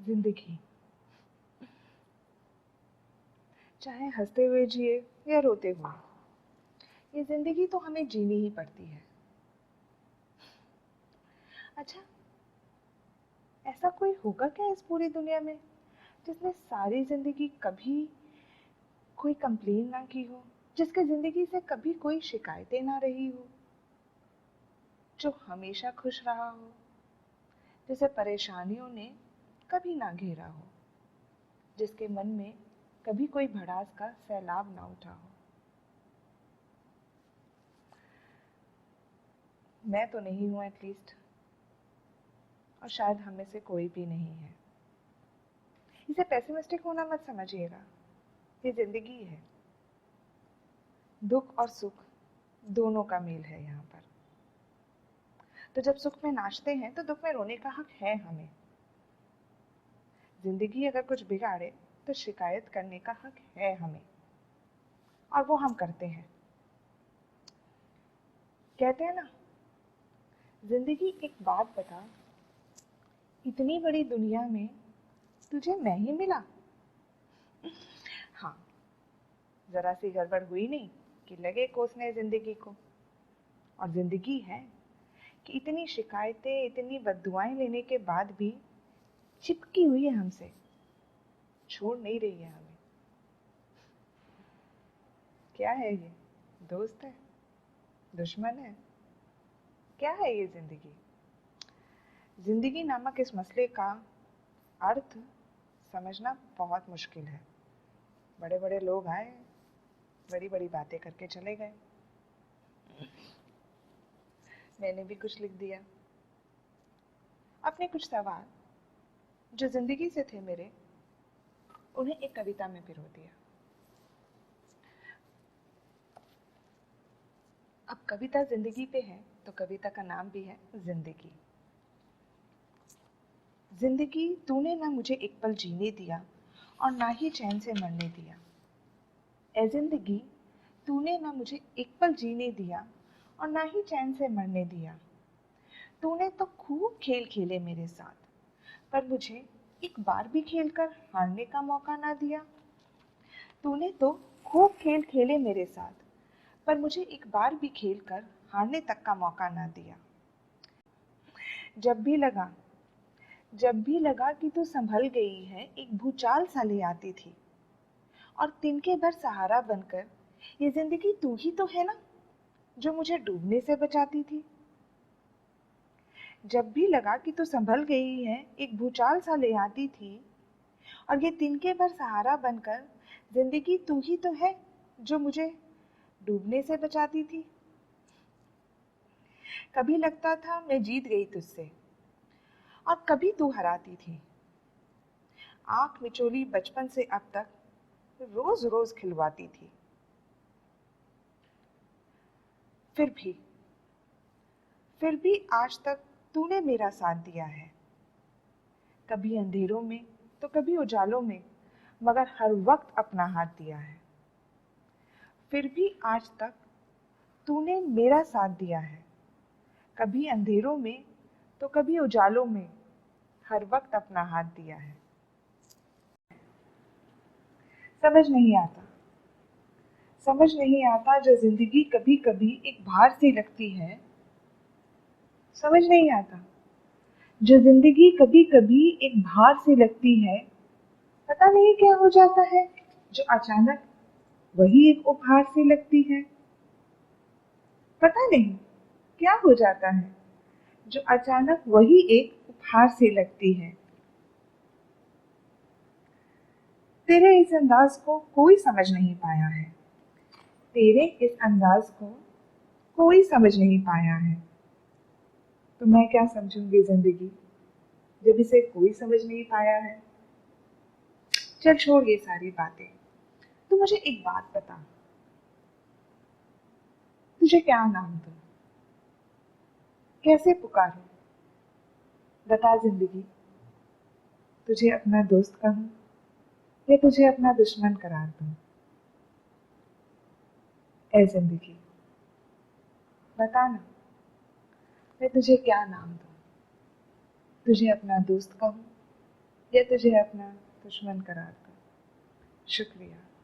जिंदगी चाहे हंसते हुए जिए या रोते हुए, ये जिंदगी तो हमें जीनी ही पड़ती है। अच्छा, ऐसा कोई होगा क्या इस पूरी दुनिया में जिसने सारी जिंदगी कभी कोई कंप्लेन ना की हो, जिसके जिंदगी से कभी कोई शिकायतें ना रही हो, जो हमेशा खुश रहा हो, जिसे परेशानियों ने कभी ना घेरा हो, जिसके मन में कभी कोई भड़ास का सैलाब ना उठा हो। मैं तो नहीं हूं एटलीस्ट, और शायद हम में से कोई भी नहीं है। इसे पेसिमिस्टिक होना मत समझिएगा, ये जिंदगी है। दुख और सुख दोनों का मेल है यहाँ पर। तो जब सुख में नाचते हैं तो दुख में रोने का हक है हमें। जिंदगी अगर कुछ बिगाड़े तो शिकायत करने का हक है हमें, और वो हम करते हैं। कहते हैं ना, जिंदगी एक बात बता, इतनी बड़ी दुनिया में तुझे मैं ही मिला। हाँ, जरा सी गड़बड़ हुई नहीं कि लगे कोसने जिंदगी को। और जिंदगी है कि इतनी शिकायतें, इतनी बद्दुआएं लेने के बाद भी चिपकी हुई है हमसे, छोड़ नहीं रही है हमें। क्या है ये? दोस्त है? दुश्मन है? क्या है ये जिंदगी? जिंदगी नामक इस मसले का अर्थ समझना बहुत मुश्किल है। बड़े बड़े लोग आए, बड़ी बड़ी बातें करके चले गए। मैंने भी कुछ लिख दिया, अपने कुछ सवाल जो जिंदगी से थे मेरे, उन्हें एक कविता में पिरो दिया। अब कविता जिंदगी पे है तो कविता का नाम भी है जिंदगी। जिंदगी, तूने ना मुझे एक पल जीने दिया और ना ही चैन से मरने दिया। ए जिंदगी, तूने ना मुझे एक पल जीने दिया और ना ही चैन से मरने दिया। तूने तो खूब खेल खेले मेरे साथ, पर मुझे एक बार भी खेलकर हारने का मौका ना दिया। तूने तो खूब खेल खेले मेरे साथ, पर मुझे एक बार भी खेलकर हारने तक का मौका ना दिया। जब भी लगा जब भी लगा कि तू संभल गई है, एक भूचाल सा ले आती थी, और तिनके भर सहारा बनकर ये जिंदगी तू ही तो है ना, जो मुझे डूबने से बचाती थी। जब भी लगा कि तू संभल गई है, एक भूचाल सा ले आती थी, और ये तिनके भर सहारा बनकर जिंदगी तू ही तो है, जो मुझे डूबने से बचाती थी। कभी लगता था मैं जीत गई तुझसे, और कभी तू हराती थी। आंख मिचोली बचपन से अब तक रोज रोज खिलवाती थी। फिर भी आज तक तूने मेरा साथ दिया है, कभी अंधेरों में तो कभी उजालों में, मगर हर वक्त अपना हाथ दिया है। फिर भी आज तक तूने मेरा साथ दिया है, कभी अंधेरों में तो कभी उजालों में, हर वक्त अपना हाथ दिया है। समझ नहीं आता समझ नहीं आता जो जिंदगी कभी कभी एक भार सी लगती है। समझ नहीं आता जो जिंदगी कभी कभी एक भार सी लगती है। पता नहीं क्या हो जाता है जो अचानक वही एक उपहार सी लगती है। पता नहीं क्या हो जाता है जो अचानक वही एक उपहार सी लगती है। तेरे इस अंदाज को कोई समझ नहीं पाया है, तेरे इस अंदाज को कोई समझ नहीं पाया है। तो मैं क्या समझूंगी जिंदगी जब इसे कोई समझ नहीं पाया है। चल छोड़ ये सारी बातें, तू मुझे एक बात बता, तुझे क्या नाम दूं, कैसे पुकारूं? बता जिंदगी, तुझे अपना दोस्त कहूं या तुझे अपना दुश्मन करार दूं? ऐ जिंदगी बता ना, मैं तुझे क्या नाम दूं, तुझे अपना दोस्त कहूं या तुझे अपना दुश्मन करार दूं। शुक्रिया।